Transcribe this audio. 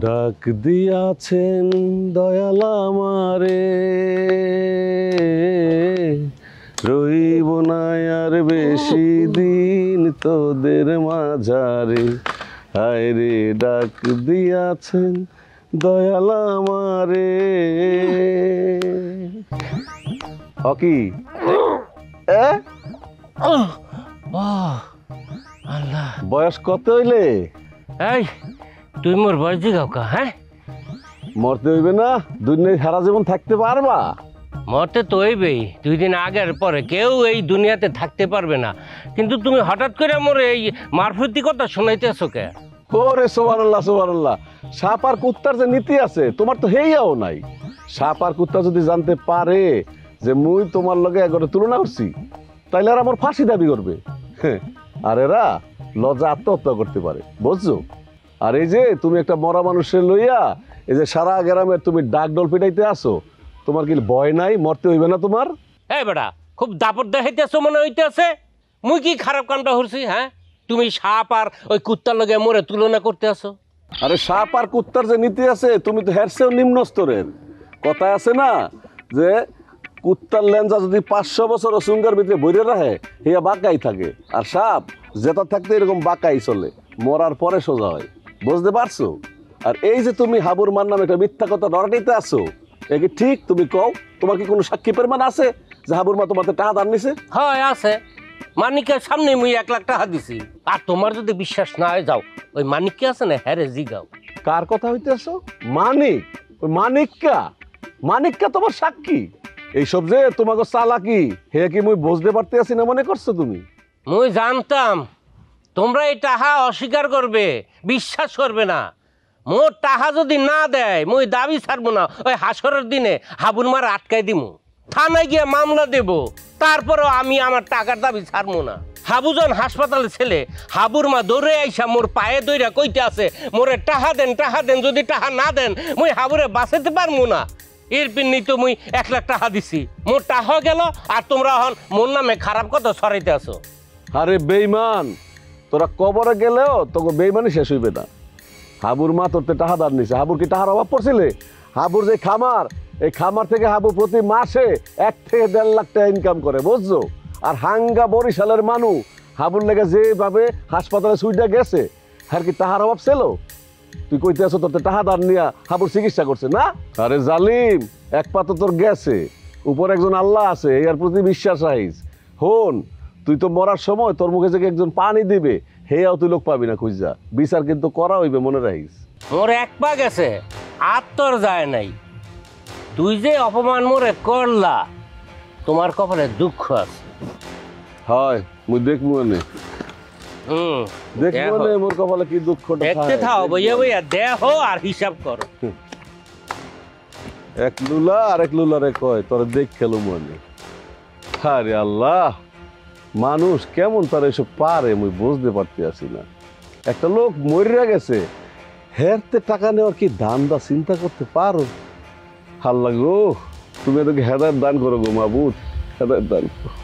ডাক দিয়াছেন দয়াল আমারে, রইব না আর বেশি দিন তোদের মাঝারে। হায় রে ডাক দিয়াছেন দয়াল আমারে। হকি আল্লাহ, বয়স কত হইলে? এই তুই মোর বয়স জিগাও কা? হ্যাঁ, মরতে হইবে না? দুনিয়ায় সারা জীবন থাকতে পারবা? মরতে তো হইবেই, 2 দিন আগের পরে কেউ এই দুনিয়াতে থাকতে পারবে না। কিন্তু তুমি হঠাৎ করে মোর এই মারফতি কথা শোনাইতেছো কে? ওরে সুবহানাল্লাহ সুবহানাল্লাহ, সাপ আর কুত্তার যে নীতি আছে তোমার তো হেইয়াও নাই। সাপ আর কুত্তা যদি জানতে পারে যে মুই তোমার লগে একবারে তুলনা করছি, তাইলে আর আমার ফাঁসি দাবি করবে। আর এরা লজ্জা আত্মহত্যা করতে পারে, বুঝছো? আর এই যে তুমি একটা মরা মানুষের লইয়া এই যে সারা গ্রামের তুমি ডাক ডল পিটাইতে আসো, তোমার কি ভয় নাই? মরতে হইবে না তোমার? এই বেটা, খুব দাপট দেখাইতেছো মনে হইতেছে। মুই কি খারাপ কামটা করছি? হ্যাঁ, তুমি সাপ আর ওই কুত্তার লগে মোরে তুলনা করতে আসো। আরে সাপ আর কুত্তার যে নীতি আছে তুমি তো হেরছেও নিম্ন স্তরের। কথায় আছে না যে কুত্তার লেঞ্জা যদি 500 বছর সুঙ্গার ভিতরে বইরে রাখে হিয়া বাঁকাই থাকে, আর সাপ যেটা থাকতে এরকম বাঁকাই চলে, মরার পরে সোজা হয়। বুঝতে পারছো? আর এই যে তুমি হাবুর মার নামে একটা মিথ্যা কথা নড়াইতে আসো, এ কি ঠিক? তুমি কও, তোমার কি কোনো সাক্ষী প্রমাণ আছে যে হাবুর মা তোমার টাকা দান নিছে? হয় আছে, মানিকের সামনে মুই 1 লাখ টাকা দিছি। আর তোমার যদি বিশ্বাস না হয় যাও ওই মানিককে আছে না, হ্যাঁ রে জিগাও। কার কথা হইতে আসো? মানিক? ওই মানিককা? মানিককা তোমার সাক্ষী? এইসব যে তোমাকে চালাকি হে কি মুই বুঝতে পারতে আছি না মনে করছো তুমি? মুই জানতাম তোমরা এই টাহা অস্বীকার করবে, বিশ্বাস করবে না। মোর টাহা যদি না দেয় মুই দাবি ছাড়বো না। ওই হাসরের দিনে হাবুর মার আটকাই দিমু, থানায় গিয়ে মামলা দেব, তারপরেও আমি আমার টাকার দাবি ছাড়বো না। হাবুজন হাসপাতালে ছেলে, হাবুর মা দৌড়ে আইসা মোর পায়ে দইরা কইতে আছে মোরে টাহা দেন, টাহা দেন। যদি টাহা না দেন মুই হাবুরে বাঁচাতে পারবো না। এর পিন্নি তো মুই 1 লাখ টাকা দিছি, মোর টাহা গেল। আর তোমরা এখন মোর নামে খারাপ কথা ছড়াইতে আসো। আরে বেঈমান, তোরা কবরে গেলেও তোকে বেঈমানি শেষ হইবে না। হাবুর মা তোর টাকা দান নিছে। হাবুর কি টাকার অভাব পড়ছিলে? হাবুর যে খামার, এই খামার থেকে হাবু প্রতি মাসে 1 থেকে 1.5 লাখ টাকা ইনকাম করে, বুঝছো? আর হাঙ্গা বরিশালের মানুষ হাবুর লেগে যেভাবে হাসপাতালে সুইটা গেছে, আর কি টাকার অভাব ছিল? তুই কইতে আছো তোর টাকা দান নিয়া হাবুর চিকিৎসা করছে না? আরে জালিম, এক পা তো তোর গেছে, উপর একজন আল্লাহ আছে, এর প্রতি বিশ্বাস রাখিস। হন, তুই তো মরার সময় তোর মুখে যে একজন পানি দিবে হেয়াও তুই লোক পাবি না খুঁজা। বিচার কিন্তু করা হইবে, মনে রাখিস। মোর 1 পা গেছে, আর তোর যায় নাই। তুই যে অপমান মোরে করলা, তোমার কপালে দুঃখ আছে। হয় মুই দেখবো নে, দেখবো নে মোর কপালে কি দুঃখটা। দেখতে থাও, বইয়া বইয়া দেহ আর হিসাব করো। এক লুলা আর এক লুলারে কয় তোর দেখ খেলো মনে। আরে আল্লাহ, মানুষ কেমন তার এসব পারে মুই বুঝতে পারতে আসি না। একটা লোক মরিয়া গেছে, হেরতে টাকা নেওয়ার কি দান্দা চিন্তা করতে পারো? আল্লাহ গো, তুমি এদেরকে হেদায়েত দান করো গো মাবুদ, হেদায়েত দান করো।